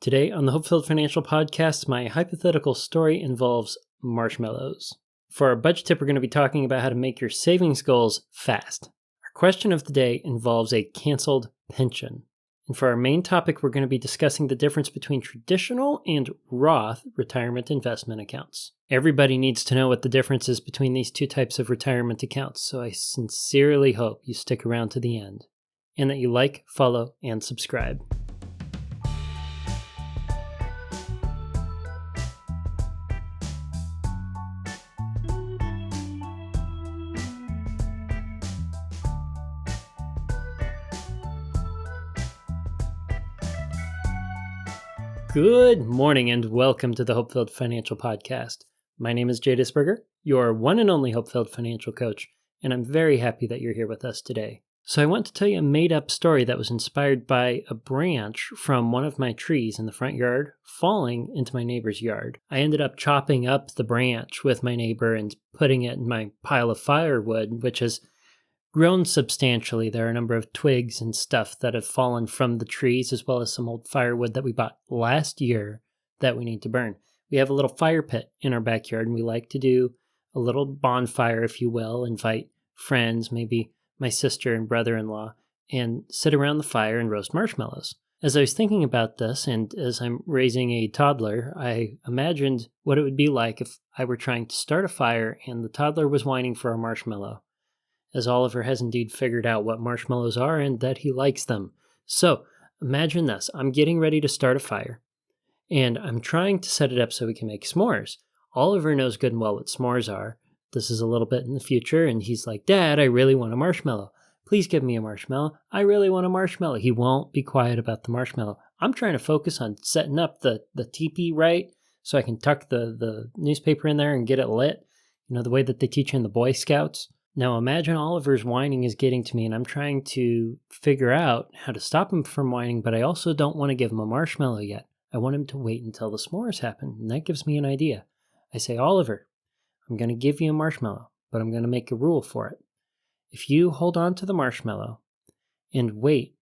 Today on the HopeFilled Financial Podcast, my hypothetical story involves marshmallows. For our budget tip, we're going to be talking about how to make your savings goals fast. Our question of the day involves a canceled pension. And for our main topic, we're going to be discussing the difference between traditional and ROTH retirement investment accounts. Everybody needs to know what the difference is between these two types of retirement accounts, so I sincerely hope you stick around to the end and that you like, follow, and subscribe. Good morning and welcome to the HopeFilled Financial Podcast. My name is Jay Disberger, your one and only HopeFilled Financial Coach, and I'm very happy that you're here with us today. So I want to tell you a made-up story that was inspired by a branch from one of my trees in the front yard falling into my neighbor's yard. I ended up chopping up the branch with my neighbor and putting it in my pile of firewood, which has grown substantially. There are a number of twigs and stuff that have fallen from the trees, as well as some old firewood that we bought last year that we need to burn. We have a little fire pit in our backyard, and we like to do a little bonfire, if you will, invite friends, maybe my sister and brother-in-law, and sit around the fire and roast marshmallows. As I was thinking about this, and as I'm raising a toddler, I imagined what it would be like if I were trying to start a fire and the toddler was whining for a marshmallow, as Oliver has indeed figured out what marshmallows are and that he likes them. So imagine this. I'm getting ready to start a fire, and I'm trying to set it up so we can make s'mores. Oliver knows good and well what s'mores are. This is a little bit in the future, and he's like, "Dad, I really want a marshmallow. Please give me a marshmallow. I really want a marshmallow." He won't be quiet about the marshmallow. I'm trying to focus on setting up the teepee right so I can tuck the newspaper in there and get it lit, the way that they teach you in the Boy Scouts. Now imagine Oliver's whining is getting to me, and I'm trying to figure out how to stop him from whining, but I also don't want to give him a marshmallow yet. I want him to wait until the s'mores happen, and that gives me an idea. I say, "Oliver, I'm going to give you a marshmallow, but I'm going to make a rule for it. If you hold on to the marshmallow and wait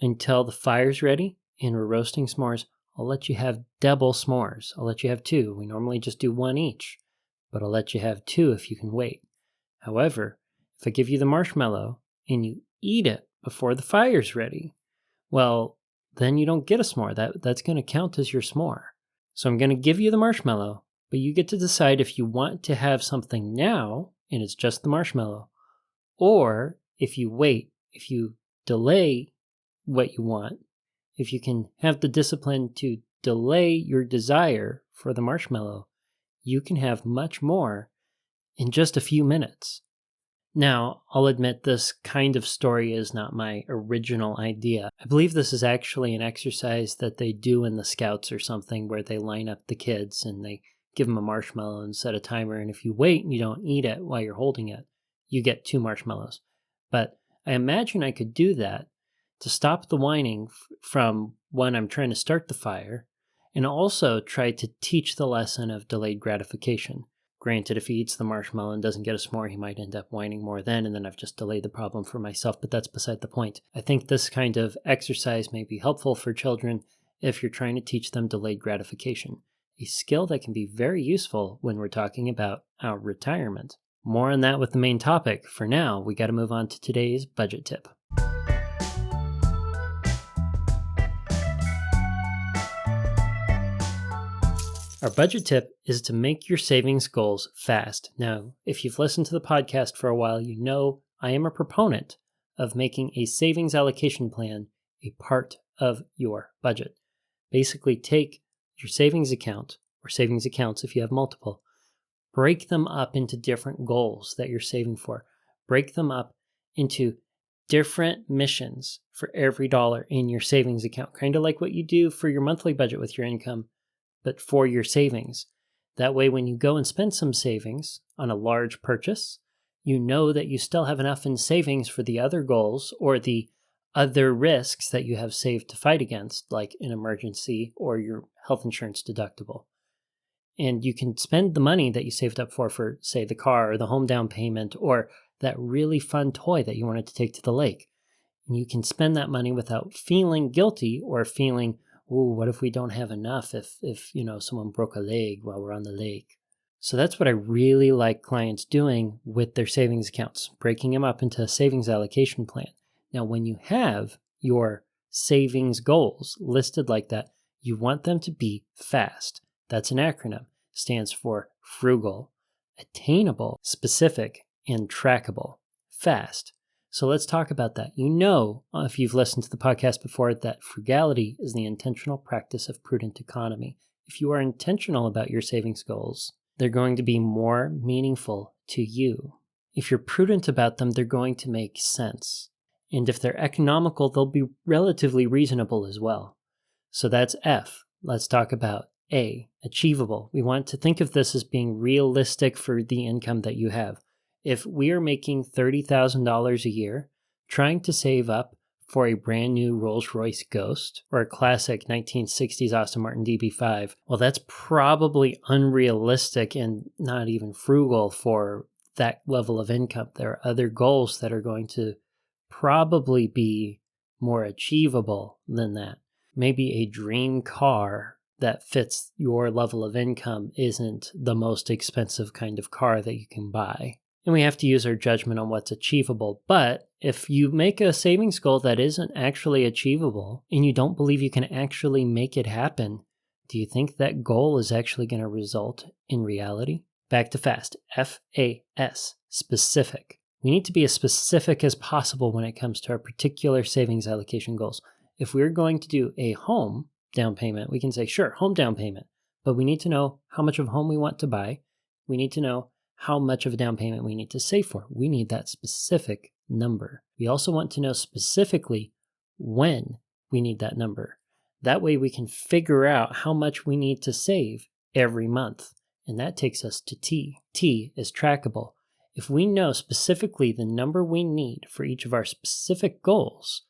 until the fire's ready and we're roasting s'mores, I'll let you have double s'mores. I'll let you have two. We normally just do one each, but I'll let you have two if you can wait. However, if I give you the marshmallow and you eat it before the fire's ready, well, then you don't get a s'more. That's going to count as your s'more. So I'm going to give you the marshmallow, but you get to decide if you want to have something now and it's just the marshmallow, or if you wait, if you delay what you want, if you can have the discipline to delay your desire for the marshmallow, you can have much more in just a few minutes. Now, I'll admit this kind of story is not my original idea. I believe this is actually an exercise that they do in the Scouts or something, where they line up the kids and they give them a marshmallow and set a timer, and if you wait and you don't eat it while you're holding it, you get 2 marshmallows. But I imagine I could do that to stop the whining from when I'm trying to start the fire, and also try to teach the lesson of delayed gratification. Granted, if he eats the marshmallow and doesn't get a s'more, he might end up whining more then, and then I've just delayed the problem for myself, but that's beside the point. I think this kind of exercise may be helpful for children if you're trying to teach them delayed gratification, a skill that can be very useful when we're talking about our retirement. More on that with the main topic. For now, we got to move on to today's budget tip. Our budget tip is to make your savings goals fast. Now, if you've listened to the podcast for a while, you know I am a proponent of making a savings allocation plan a part of your budget. Basically, take your savings account, or savings accounts if you have multiple, break them up into different goals that you're saving for. Break them up into different missions for every dollar in your savings account, kind of like what you do for your monthly budget with your income, but for your savings. That way, when you go and spend some savings on a large purchase, you know that you still have enough in savings for the other goals or the other risks that you have saved to fight against, like an emergency or your health insurance deductible. And you can spend the money that you saved up for, say, the car or the home down payment or that really fun toy that you wanted to take to the lake. And you can spend that money without feeling guilty or feeling ooh, what if we don't have enough if someone broke a leg while we're on the lake? So that's what I really like clients doing with their savings accounts, breaking them up into a savings allocation plan. Now, when you have your savings goals listed like that, you want them to be FAST. That's an acronym. Stands for Frugal, Attainable, Specific, and Trackable. FAST. So let's talk about that. If you've listened to the podcast before, that frugality is the intentional practice of prudent economy. If you are intentional about your savings goals, they're going to be more meaningful to you. If you're prudent about them, they're going to make sense. And if they're economical, they'll be relatively reasonable as well. So that's F. Let's talk about A, achievable. We want to think of this as being realistic for the income that you have. If we are making $30,000 a year, trying to save up for a brand new Rolls-Royce Ghost or a classic 1960s Aston Martin DB5, well, that's probably unrealistic and not even frugal for that level of income. There are other goals that are going to probably be more achievable than that. Maybe a dream car that fits your level of income isn't the most expensive kind of car that you can buy. And we have to use our judgment on what's achievable. But if you make a savings goal that isn't actually achievable and you don't believe you can actually make it happen, do you think that goal is actually going to result in reality? Back to FAST. F-A-S. Specific. We need to be as specific as possible when it comes to our particular savings allocation goals. If we're going to do a home down payment, we can say, sure, home down payment. But we need to know how much of a home we want to buy. We need to know how much of a down payment we need to save for. We need that specific number. We also want to know specifically when we need that number. That way we can figure out how much we need to save every month. And that takes us to T. T is trackable. If we know specifically the number we need for each of our specific goals,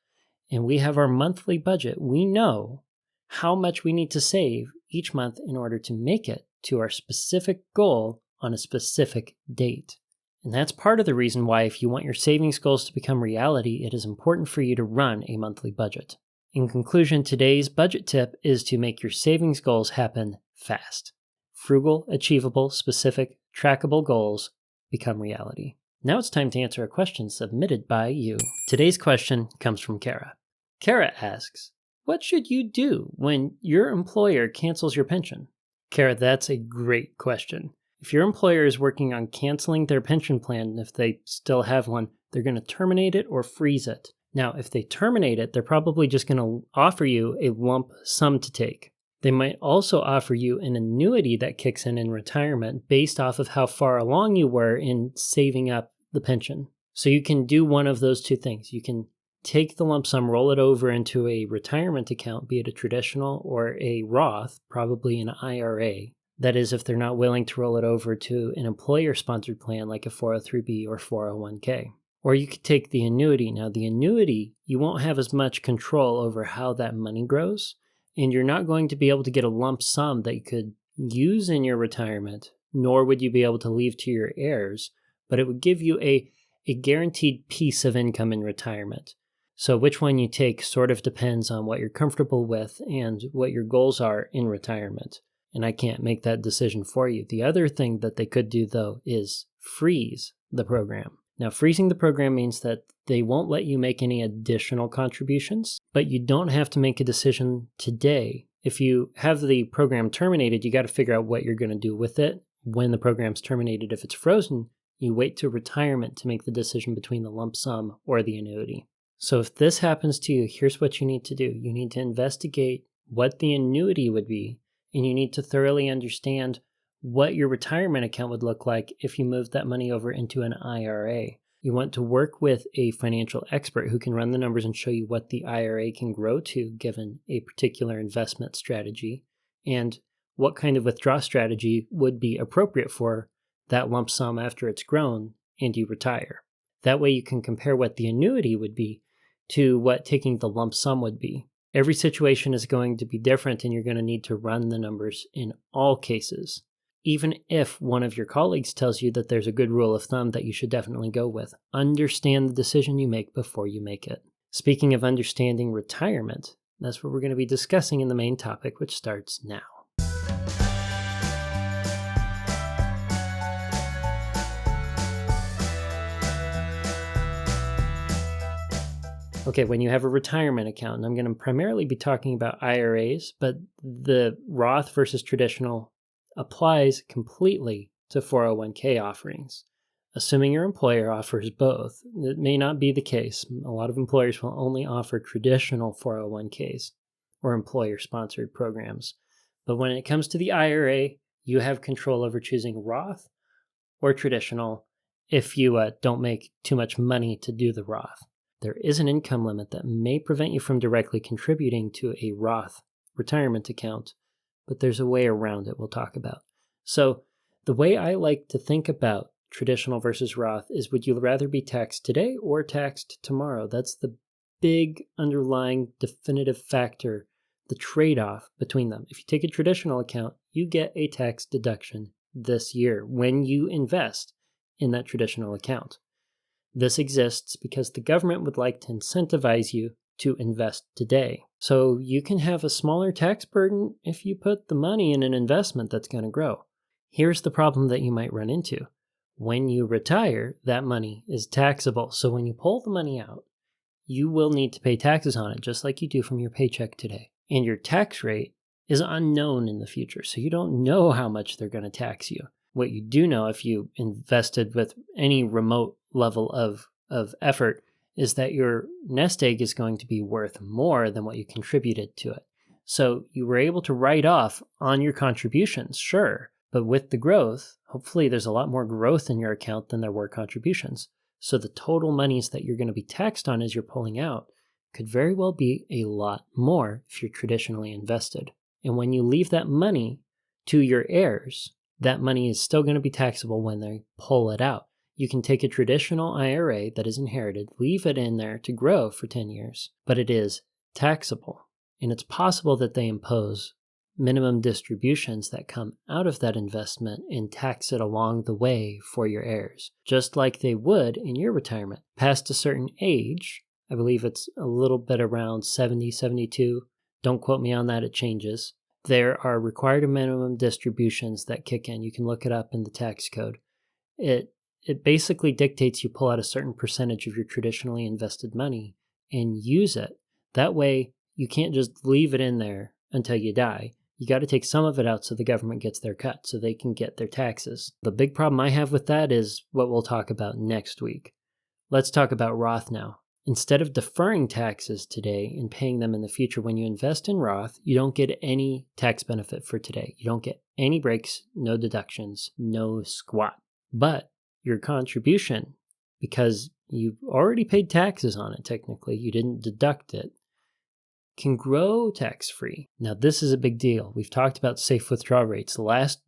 and we have our monthly budget, we know how much we need to save each month in order to make it to our specific goal on a specific date. And that's part of the reason why, if you want your savings goals to become reality, it is important for you to run a monthly budget. In conclusion, today's budget tip is to make your savings goals happen fast. Frugal, achievable, specific, trackable goals become reality. Now it's time to answer a question submitted by you. Today's question comes from Kara. Kara asks, what should you do when your employer cancels your pension? Kara, that's a great question. If your employer is working on canceling their pension plan, if they still have one, they're going to terminate it or freeze it. Now, if they terminate it, they're probably just going to offer you a lump sum to take. They might also offer you an annuity that kicks in retirement based off of how far along you were in saving up the pension. So you can do one of those two things. You can take the lump sum, roll it over into a retirement account, be it a traditional or a Roth, probably an IRA. That is, if they're not willing to roll it over to an employer-sponsored plan like a 403b or 401k. Or you could take the annuity. Now, the annuity, you won't have as much control over how that money grows, and you're not going to be able to get a lump sum that you could use in your retirement, nor would you be able to leave to your heirs, but it would give you a guaranteed piece of income in retirement. So which one you take sort of depends on what you're comfortable with and what your goals are in retirement. And I can't make that decision for you. The other thing that they could do, though, is freeze the program. Now, freezing the program means that they won't let you make any additional contributions, but you don't have to make a decision today. If you have the program terminated, you got to figure out what you're going to do with it when the program's terminated. If it's frozen, you wait to retirement to make the decision between the lump sum or the annuity. So if this happens to you, here's what you need to do. You need to investigate what the annuity would be, and you need to thoroughly understand what your retirement account would look like if you moved that money over into an IRA. You want to work with a financial expert who can run the numbers and show you what the IRA can grow to given a particular investment strategy, and what kind of withdrawal strategy would be appropriate for that lump sum after it's grown and you retire. That way you can compare what the annuity would be to what taking the lump sum would be. Every situation is going to be different, and you're going to need to run the numbers in all cases. Even if one of your colleagues tells you that there's a good rule of thumb that you should definitely go with, understand the decision you make before you make it. Speaking of understanding retirement, That's what we're going to be discussing in the main topic, which starts now. Okay, when you have a retirement account, and I'm going to primarily be talking about IRAs, but the Roth versus traditional applies completely to 401k offerings. Assuming your employer offers both, it may not be the case. A lot of employers will only offer traditional 401ks or employer-sponsored programs. But when it comes to the IRA, you have control over choosing Roth or traditional if you don't make too much money to do the Roth. There is an income limit that may prevent you from directly contributing to a Roth retirement account, but there's a way around it we'll talk about. So the way I like to think about traditional versus Roth is, would you rather be taxed today or taxed tomorrow? That's the big underlying definitive factor, the trade-off between them. If you take a traditional account, you get a tax deduction this year when you invest in that traditional account. This exists because the government would like to incentivize you to invest today. So you can have a smaller tax burden if you put the money in an investment that's going to grow. Here's the problem that you might run into. When you retire, that money is taxable. So when you pull the money out, you will need to pay taxes on it, just like you do from your paycheck today. And your tax rate is unknown in the future, so you don't know how much they're going to tax you. What you do know, if you invested with any remote level of effort, is that your nest egg is going to be worth more than what you contributed to it. So you were able to write off on your contributions, sure, but with the growth, hopefully there's a lot more growth in your account than there were contributions. So the total monies that you're going to be taxed on as you're pulling out could very well be a lot more if you're traditionally invested. And when you leave that money to your heirs, that money is still going to be taxable when they pull it out. You can take a traditional IRA that is inherited, leave it in there to grow for 10 years, but it is taxable. And it's possible that they impose minimum distributions that come out of that investment and tax it along the way for your heirs, just like they would in your retirement. Past a certain age, I believe it's a little bit around 70, 72. Don't quote me on that, it changes. There are required minimum distributions that kick in. You can look it up in the tax code. It basically dictates you pull out a certain percentage of your traditionally invested money and use it. That way, you can't just leave it in there until you die. You got to take some of it out so the government gets their cut, so they can get their taxes. The big problem I have with that is what we'll talk about next week. Let's talk about Roth now. Instead of deferring taxes today and paying them in the future, when you invest in Roth, you don't get any tax benefit for today. You don't get any breaks, no deductions, no squat. But your contribution, because you already paid taxes on it technically, you didn't deduct it, can grow tax-free. Now, this is a big deal. We've talked about safe withdrawal rates. Last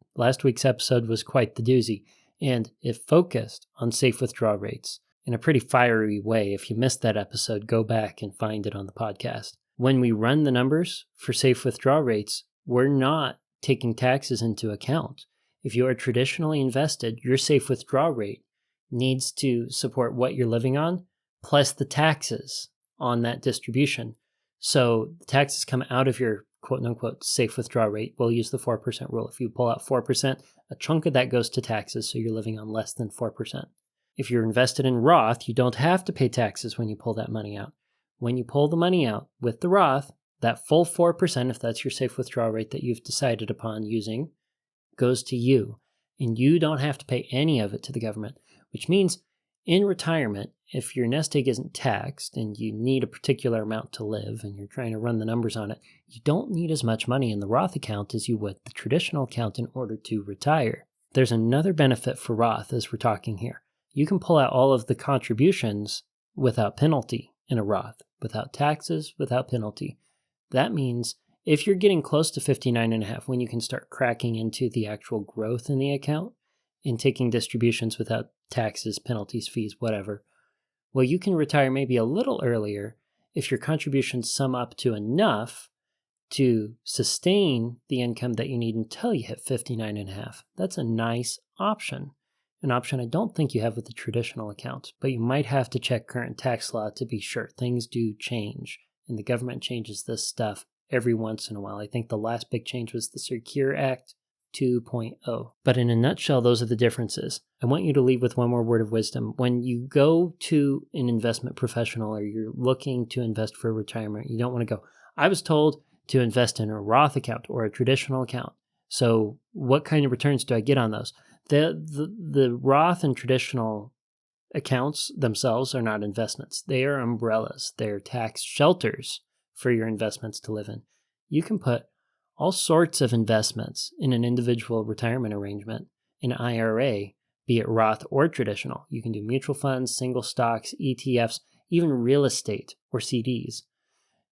week's episode was quite the doozy, and it focused on safe withdrawal rates in a pretty fiery way. If you missed that episode, go back and find it on the podcast. When we run the numbers for safe withdrawal rates, we're not taking taxes into account. If you are traditionally invested, your safe withdrawal rate needs to support what you're living on, plus the taxes on that distribution. So the taxes come out of your quote-unquote safe withdrawal rate. We'll use the 4% rule. If you pull out 4%, a chunk of that goes to taxes, so you're living on less than 4%. If you're invested in Roth, you don't have to pay taxes when you pull that money out. When you pull the money out with the Roth, that full 4%, if that's your safe withdrawal rate that you've decided upon using, goes to you. And you don't have to pay any of it to the government, which means in retirement, if your nest egg isn't taxed and you need a particular amount to live and you're trying to run the numbers on it, you don't need as much money in the Roth account as you would the traditional account in order to retire. There's another benefit for Roth as we're talking here. You can pull out all of the contributions without penalty in a Roth, without taxes, without penalty. That means if you're getting close to 59.5, when you can start cracking into the actual growth in the account and taking distributions without taxes, penalties, fees, whatever, well, you can retire maybe a little earlier if your contributions sum up to enough to sustain the income that you need until you hit 59.5. That's a nice option. An option I don't think you have with the traditional account, but you might have to check current tax law to be sure. Things do change and the government changes this stuff every once in a while. I think the last big change was the Secure Act 2.0. But in a nutshell, those are the differences. I want you to leave with one more word of wisdom. When you go to an investment professional or you're looking to invest for retirement, you don't want to go, I was told to invest in a Roth account or a traditional account. So what kind of returns do I get on those? The Roth and traditional accounts themselves are not investments. They are umbrellas. They're tax shelters for your investments to live in. You can put all sorts of investments in an individual retirement arrangement, an IRA, be it Roth or traditional. You can do mutual funds, single stocks, ETFs, even real estate or CDs.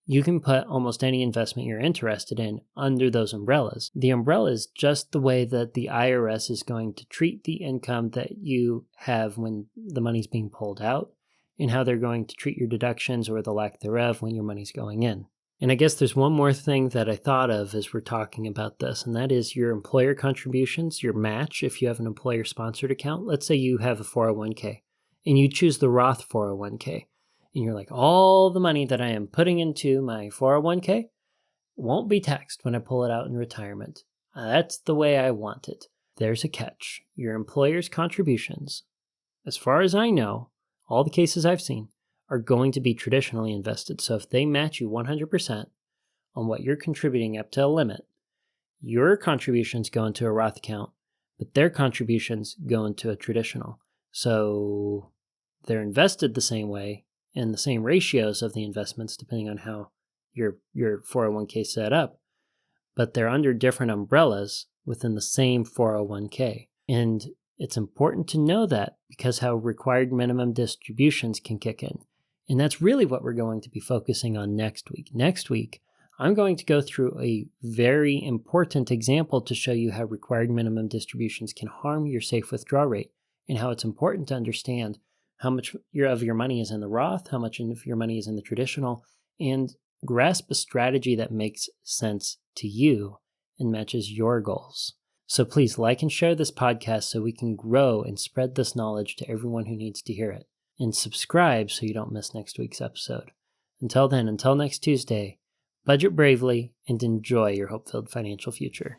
You can put almost any investment you're interested in under those umbrellas. The umbrella is just the way that the IRS is going to treat the income that you have when the money's being pulled out, and how they're going to treat your deductions or the lack thereof when your money's going in. And I guess there's one more thing that I thought of as we're talking about this, and that is your employer contributions, your match if you have an employer-sponsored account. Let's say you have a 401k, and you choose the Roth 401k. And you're like, all the money that I am putting into my 401k won't be taxed when I pull it out in retirement. That's the way I want it. There's a catch. Your employer's contributions, as far as I know, all the cases I've seen, are going to be traditionally invested. So if they match you 100% on what you're contributing up to a limit, your contributions go into a Roth account, but their contributions go into a traditional. So they're invested the same way, and the same ratios of the investments depending on how your 401k is set up, but they're under different umbrellas within the same 401k. And it's important to know that because how required minimum distributions can kick in. And that's really what we're going to be focusing on next week. Next week, I'm going to go through a very important example to show you how required minimum distributions can harm your safe withdrawal rate and how it's important to understand how much of your money is in the Roth, how much of your money is in the traditional, and grasp a strategy that makes sense to you and matches your goals. So please like and share this podcast so we can grow and spread this knowledge to everyone who needs to hear it. And subscribe so you don't miss next week's episode. Until then, until next Tuesday, budget bravely and enjoy your hope-filled financial future.